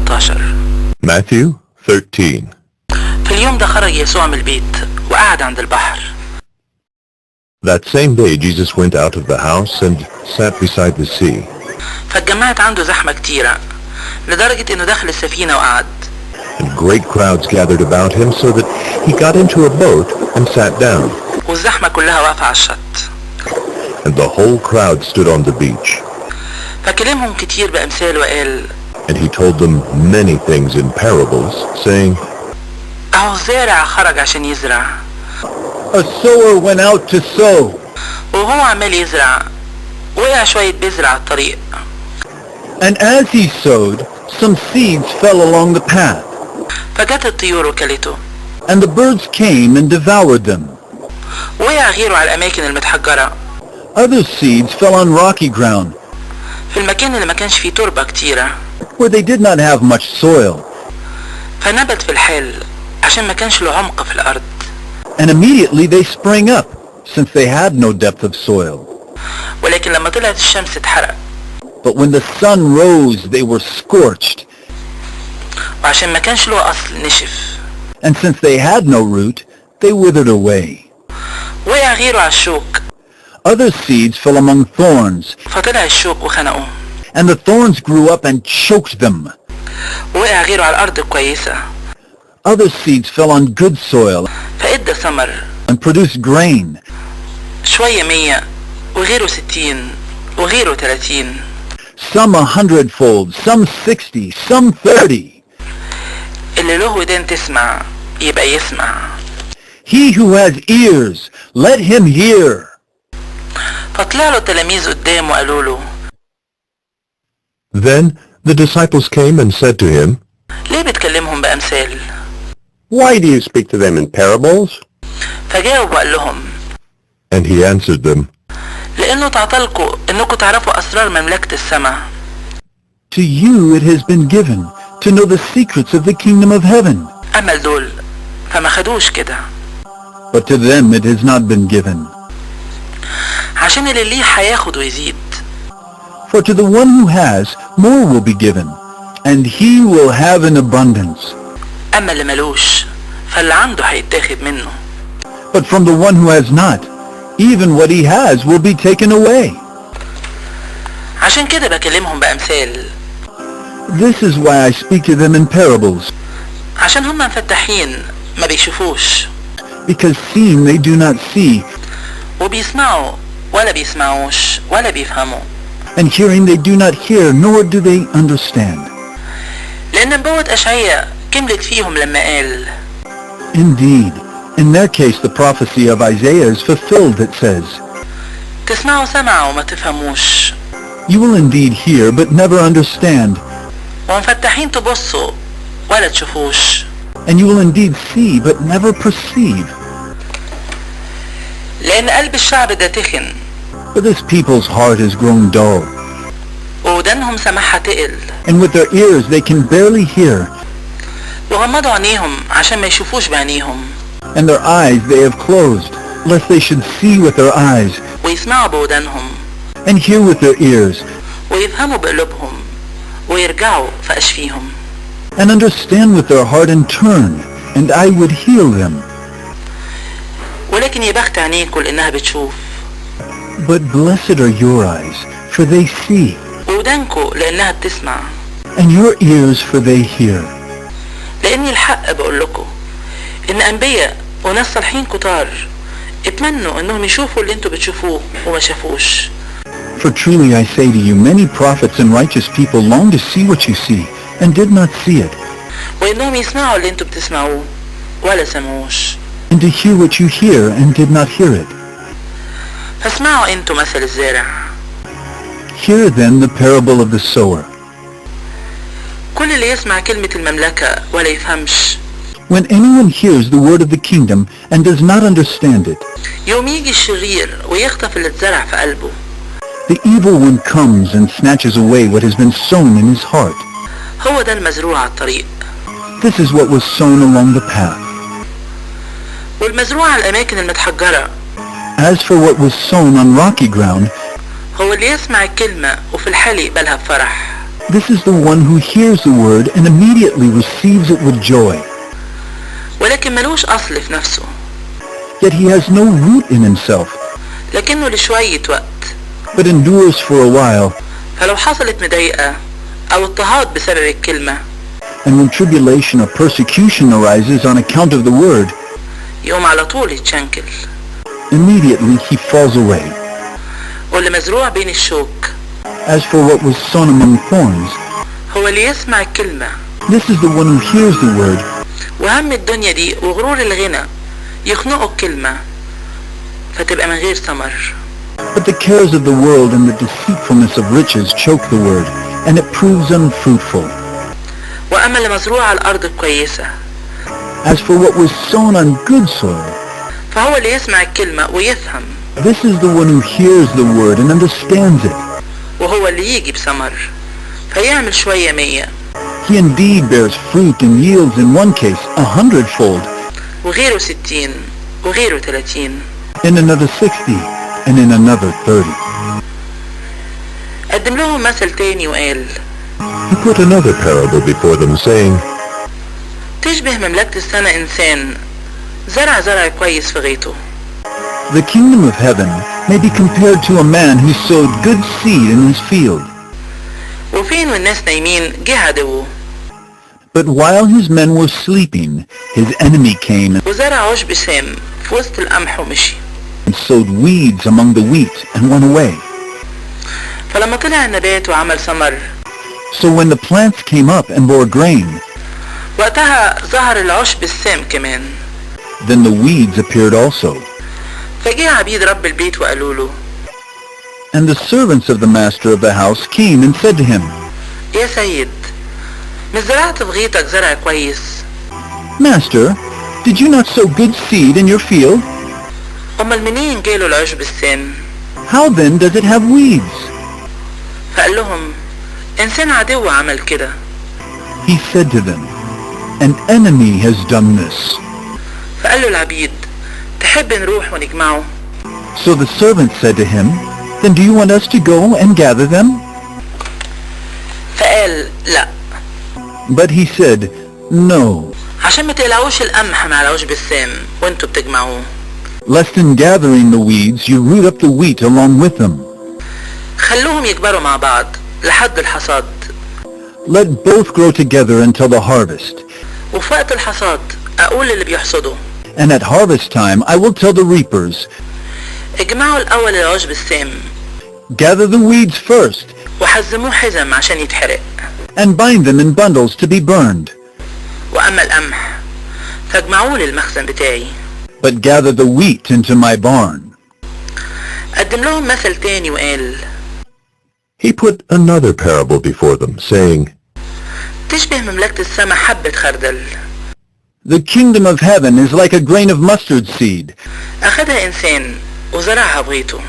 13. Matthew 13. في اليوم ده خرج يسوع من البيت وقعد عند البحر. That same day Jesus went out of the house and sat beside the sea. فاتجمعت عنده زحمة كتيرة لدرجة انه دخل السفينة وقعد. And great crowds gathered about him so that he got into a boat and sat down. والزحمة كلها واقفة على الشط. And the whole crowd stood on the beach. فكلمهم كتير بأمثال وقال. And he told them many things in parables, saying, أهو الزارع خرج عشان يزرع. A sower went out to sow. وهو عمال يزرع وقع شوية بذر على الطريق. And as he sowed, some seeds fell along the path. فجت الطيور وكلته. And the birds came and devoured them. وقع غيره على الأماكن المتحجرة. Other seeds fell on rocky ground, في المكان اللي ما كانش فيه تربة كتيرة. where they did not have much soil. فنبت في الحال عشان ما كانش له عمق في الأرض. And immediately they sprang up, since they had no depth of soil. ولكن لما طلعت الشمس اتحرق. But when the sun rose, they were scorched. وعشان ما كانش له أصل نشف. And since they had no root, they withered away. وقع غيره على الشوك. Other seeds fell among thorns, فطلع الشوك وخنقه. and the thorns grew up and choked them. وقع غيره على الأرض الكويسة. Other seeds fell on good soil فإدى ثمر. and produced grain. شوية 100 وغيره 60 وغيره 30. Some 100-fold, some 60, some 30. اللي له ودان تسمع يبقى يسمع. He who has ears, let him hear. فطلع له التلاميذ قدام وقالوا له. Then the disciples came and said to him, ليه بتكلمهم بأمثال؟ Why do you speak to them in parables? فجاوب وقال لهم. And he answered them, لأنه تعطلكوا إنكم تعرفوا أسرار مملكة السماء. To you it has been given to know the secrets of the kingdom of heaven. أما لدول فما خدوش كده. But to them it has not been given. عشان اللي ليه هياخد ويزيد. For to the one who has, more will be given, and he will have an abundance. أما اللي ملوش فاللي عنده هيتاخد منه. But from the one who has not, even what he has will be taken away. عشان كده بكلمهم بأمثال. This is why I speak to them in parables. عشان هم مفتحين ما بيشوفوش. Because seeing they do not see, وبيسمعوا ولا بيسمعوش ولا بيفهموا. and hearing they do not hear, nor do they understand. لأن نبوة أشعياء كملت فيهم لما قال. Indeed, in their case the prophecy of Isaiah is fulfilled that says, تسمعوا سمعوا وما تفهموش. You will indeed hear but never understand, ومفتحين تبصوا ولا تشوفوش. and you will indeed see but never perceive. لأن قلب الشعب ده تخن. For this people's heart has grown dull, وودانهم سمعها تقل. and with their ears they can barely hear, وغمضوا عينيهم عشان ما يشوفوش بعينيهم. and their eyes they have closed, lest they should see with their eyes, ويسمعوا بودانهم. and hear with their ears, ويفهموا بقلوبهم ويرجعوا فأشفيهم. and understand with their heart and turn, and I would heal them. ولكن يبخت عينيكوا لأنها بتشوف. But blessed are your eyes, for they see, وودانكوا لأنها بتسمع. and your ears for they hear. لأني الحق بقول لكم إن أنبياء وناس صالحين كتار اتمنوا إنهم يشوفوا اللي انتوا بتشوفوه وما شافوش. For truly I say to you, many prophets and righteous people long to see what you see, and did not see it, وإنهم يسمعوا اللي انتوا بتسمعوه ولا سمعوش. and to hear what you hear, and did not hear it. فاسمعوا انتوا مثل الزارع. Hear then the parable of the sower. كل اللي يسمع كلمة المملكة ولا يفهمش. When anyone hears the word of the kingdom and does not understand it, يوم يجي الشرير ويخطف اللي اتزرع في قلبه. the evil one comes and snatches away what has been sown in his heart. هو ده المزروع على الطريق. This is what was sown along the path. والمزروع على الأماكن المتحجرة. As for what was sown on rocky ground, هو اللي يسمع الكلمة وفي الحال يقبلها بفرح. This is the one who hears the word and immediately receives it with joy. ولكن ملوش أصل في نفسه. Yet he has no root in himself, لكنه لشوية وقت. but endures for a while. فلو حصلت مضايقة أو اضطهاد بسبب الكلمة، And when tribulation or persecution arises on account of the word, يقوم على طول يتشنكل. immediately he falls away. واللي مزروع بين الشوك As for what was sown among thorns, هو اللي يسمع الكلمة، this is the one who hears the word, وهم الدنيا دي وغرور الغنى يخنقوا الكلمة فتبقى من غير ثمر. but the cares of the world and the deceitfulness of riches choke the word, and it proves unfruitful. وأما اللي مزروع على الأرض الكويسة، As for what was sown on good soil, فهو اللي يسمع الكلمة ويفهم، this is the one who hears the word and understands it. وهو اللي يجي بثمر فيعمل شوية 100 He indeed bears fruit and yields in one case 100-fold, وغيره 60 وغيره 30. in another 60, and in another 30. قدم لهم مثل تاني وقال: He put another parable before them, saying, تشبه مملكة السماء إنسان زرع كويس في غيطه. The kingdom of heaven may be compared to a man who sowed good seed in his field. وفين والناس نايمين جه عدوه But while his men were sleeping, his enemy came وزرع عشب سام في وسط القمح ومشي. and sowed weeds among the wheat and went away. فلما طلع النبات وعمل ثمر، So when the plants came up and bore grain, وقتها ظهر العشب السام كمان. then the weeds appeared also. فجه عبيد رب البيت وقالوا له: And the servants of the master of the house came and said to him, يا سيد، مش زرعت في غيطك زرع كويس؟ Master, did you not sow good seed in your field? أمال منين جاله العشب السام؟ How then does it have weeds? فقال لهم: إنسان عدو عمل كده. He said to them, An enemy has done this. فقال له العبيد: تحب نروح ونجمعه؟ So the servant said to him, Then do you want us to go and gather them? فقال: لا، But he said, No, عشان ما تقلعوش القمح مع العشب السام وانتوا بتجمعوه. lest in gathering the weeds you root up the wheat along with them. خلوهم يكبروا مع بعض لحد الحصاد، Let both grow together until the harvest. وفي وقت الحصاد أقول للي بيحصدوا: And at harvest time I will tell the reapers, اجمعوا الأول العشب السام Gather the weeds first, وحزموه حزم عشان يتحرق، and bind them in bundles to be burned. وأما القمح فاجمعوه للمخزن بتاعي. But gather the wheat into my barn. قدم لهم مثل تاني وقال: He put another parable before them, saying, تشبه مملكة السماء حبة خردل. The kingdom of heaven is like a grain of mustard seed أخدها إنسان وزرعها بغيطه،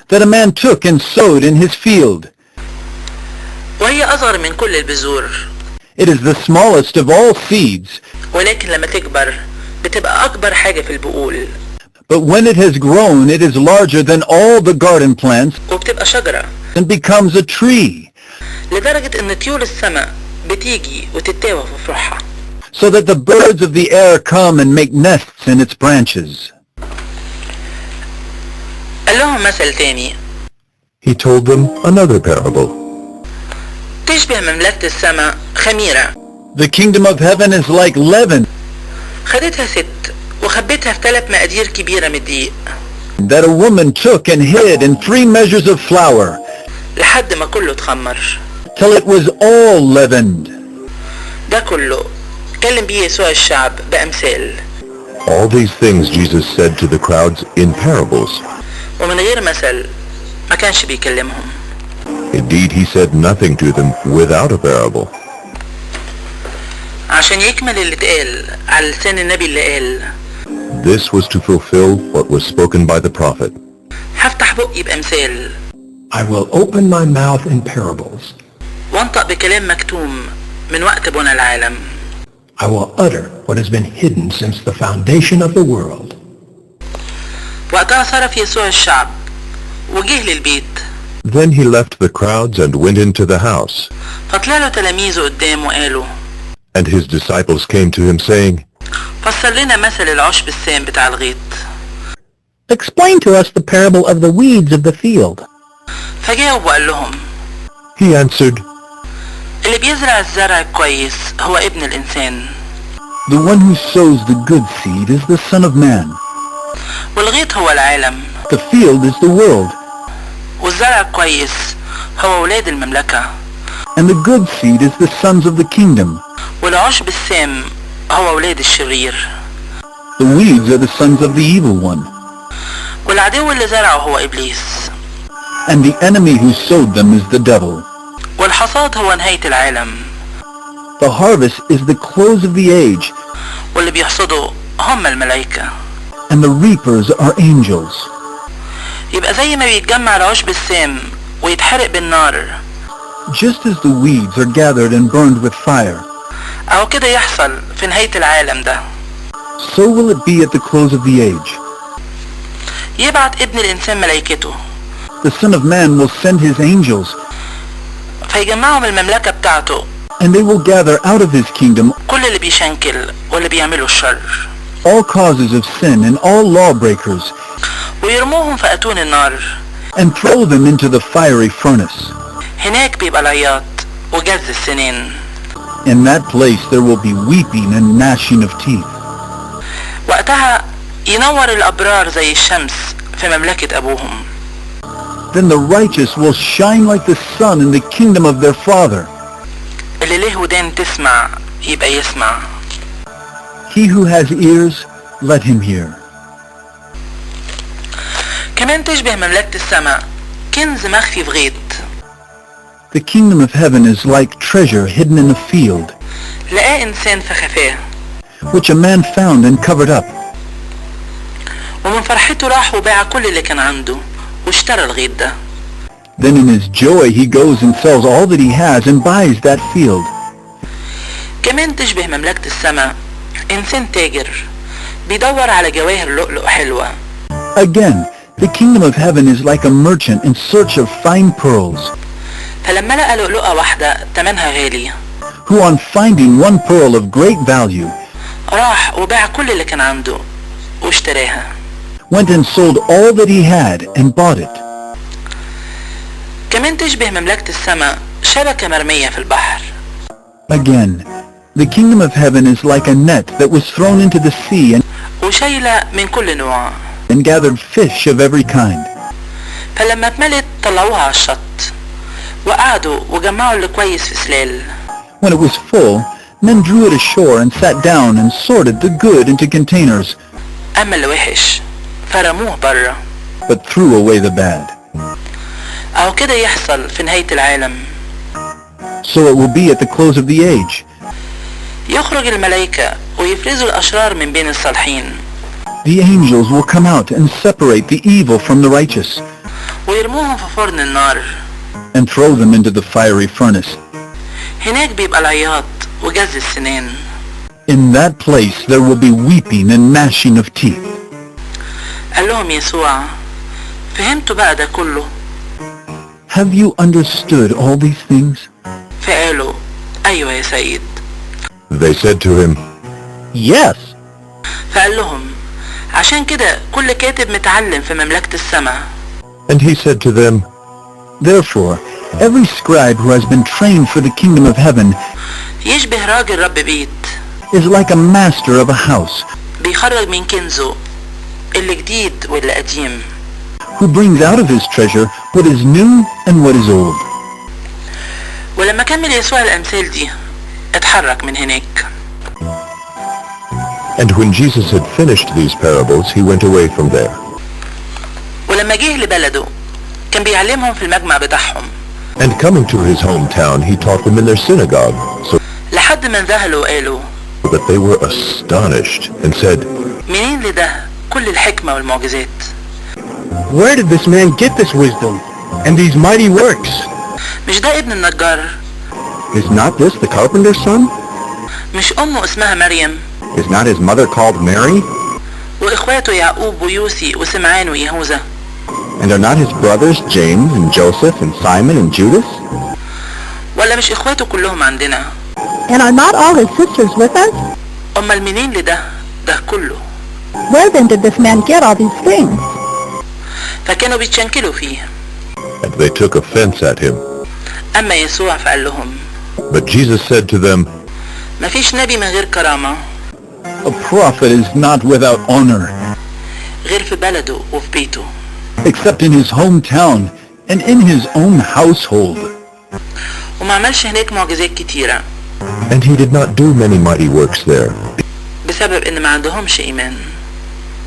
that a man took and sowed in his field. وهي أصغر من كل البذور، It is the smallest of all seeds, ولكن لما تكبر بتبقى أكبر حاجة في البقول، but when it has grown it is larger than all the garden plants وبتبقى شجرة، and becomes a tree, لدرجة إن طيور السماء بتيجي وتتاوى في فروعها. so that the birds of the air come and make nests in its branches. قال لهم مثل تاني: He told them another parable. تشبه مملكة السماء خميرة. The kingdom of heaven is like leaven خدتها ست وخبتها في 3 مقادير كبيرة من الدقيق that a woman took and hid in 3 measures of flour لحد ما كله اتخمر. till it was all leavened. ده كله اتكلم بيه يسوع الشعب بأمثال، All these things Jesus said to the crowds in parables. ومن غير مثل ما كانش بيكلمهم. Indeed, he said nothing to them without a parable. عشان يكمل اللي اتقال على لسان النبي اللي قال: This was to fulfill what was spoken by the prophet. هفتح بقي بأمثال I will open my mouth in parables. وانطق بكلام مكتوم من وقت بنى العالم. I will utter what has been hidden since the foundation of the world. وقتها صرف يسوع الشعب وجه للبيت. Then he left the crowds and went into the house. فطلع له تلاميذه قدام وقالوا And his disciples came to him saying, فسر لنا مثل العشب السام بتاع الغيط. Explain to us the parable of the weeds of the field. فجاوب وقال لهم He answered, اللي بيزرع الزرع كويس هو ابن الإنسان. The one who sows the good seed is the Son of Man. والغيط هو العالم. The field is the world. والزرع كويس هو ولاد المملكة. And the good seed is the sons of the kingdom. والعشب السام هو ولاد الشرير. The weeds are the sons of the evil one. والعدو اللي زرعه هو إبليس. And the enemy who sowed them is the devil. والحصاد هو نهاية العالم. The harvest is the close of the age. واللي بيحصدوا هم الملائكة. And the reapers are angels. يبقى زي ما بيتجمع العشب السام ويتحرق بالنار. Just as the weeds are gathered and burned with fire, أو كده يحصل في نهاية العالم ده. so will it be at the close of the age. يبعت ابن الإنسان ملائكته. The Son of Man will send his angels, فيجمعهم المملكة بتاعته. and they will gather out of his kingdom كل اللي بيشنكل واللي بيعملوا الشر. all causes of sin and all lawbreakers, ويرموهم في أتون النار. and throw them into the fiery furnace. هناك بيبقى العياط وجز السنين. In that place there will be weeping and gnashing of teeth. وقتها ينور الأبرار زي الشمس في مملكة أبوهم. Then the righteous will shine like the sun in the kingdom of their Father. اللي له ودان تسمع يبقى يسمع. He who has ears, let him hear. كمان تشبه مملكة السماء كنز مخفي في غيط. The kingdom of heaven is like treasure hidden in a field, لقاه إنسان فخفاه. which a man found and covered up. ومن فرحته راح وباع كل اللي كان عنده واشترى الغيط ده. Then in his joy he goes and sells all that he has and buys that field. كمان تشبه مملكة السماء إنسان تاجر بيدور على جواهر لؤلؤ حلوة. Again, the kingdom of heaven is like a merchant in search of fine pearls, فلما لقى لؤلؤة واحدة تمنها غالي who on finding one pearl of great value, راح وباع كل اللي كان عنده واشتراها. went and sold all that he had and bought it. كمان تشبه مملكة السماء شبكة مرمية في البحر. Again, the kingdom of heaven is like a net that was thrown into the sea وشايلة من كل نوع. and gathered fish of every kind. فلما اتملت طلعوها على الشط وقعدوا وجمعوا اللي كويس في سلال. When it was full, men drew it ashore and sat down and sorted the good into containers, أما اللي وحش فرموه بره. but threw away the bad. أو كده يحصل في نهاية العالم. So it will be at the close of the age. يخرج الملائكة ويفرزوا الأشرار من بين الصالحين. The angels will come out and separate the evil from the righteous ويرموهم في فرن النار. and throw them into the fiery furnace. هناك بيبقى العياط وجز السنان. In that place there will be weeping and gnashing of teeth. قال لهم يسوع فهمتوا بقى ده كله؟ Have you understood all these things? فقالوا أيوة يا سيد. They said to him, Yes. فقال لهم عشان كده كل كاتب متعلم في مملكة السماء. and he said to them, Therefore, every scribe who has been trained for the kingdom of heaven يشبه راجل رب بيت is like a master of a house بيخرج من كنزه اللي جديد واللي قديم. who brings out of his treasure what is new and what is old. ولما كمل يسوع الأمثال دي اتحرك من هناك. And when Jesus had finished these parables, he went away from there. ولما جه لبلده كان بيعلمهم في المجمع بتاعهم. And coming to his hometown, he taught them in their synagogue, so لحد ما انذهلوا وقالوا that they were astonished and said, منين لده كل الحكمة والمعجزات؟ Where did this man get this wisdom and these mighty works? مش ده ابن النجار؟ Is not this the carpenter's son? مش أمه اسمها مريم؟ Is not his mother called Mary? وإخواته يعقوب ويوسي وسمعان ويهوذا؟ And are not his brothers James and Joseph and Simon and Judas? ولا مش اخواته كلهم عندنا؟ And are not all his sisters with us? امال منين لده كله؟ Where then did this man get all these things? فكانوا بيتشنكلوا فيه. And they took offense at him. اما يسوع فقال لهم But Jesus said to them, مفيش نبي من غير كرامة A prophet is not without honor, غير في بلده وفي بيته، except in his hometown and in his own household. وما عملش هناك معجزات كتيرة and he did not do many mighty works there بسبب ان ما عندهمش ايمان،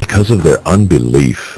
because of their unbelief.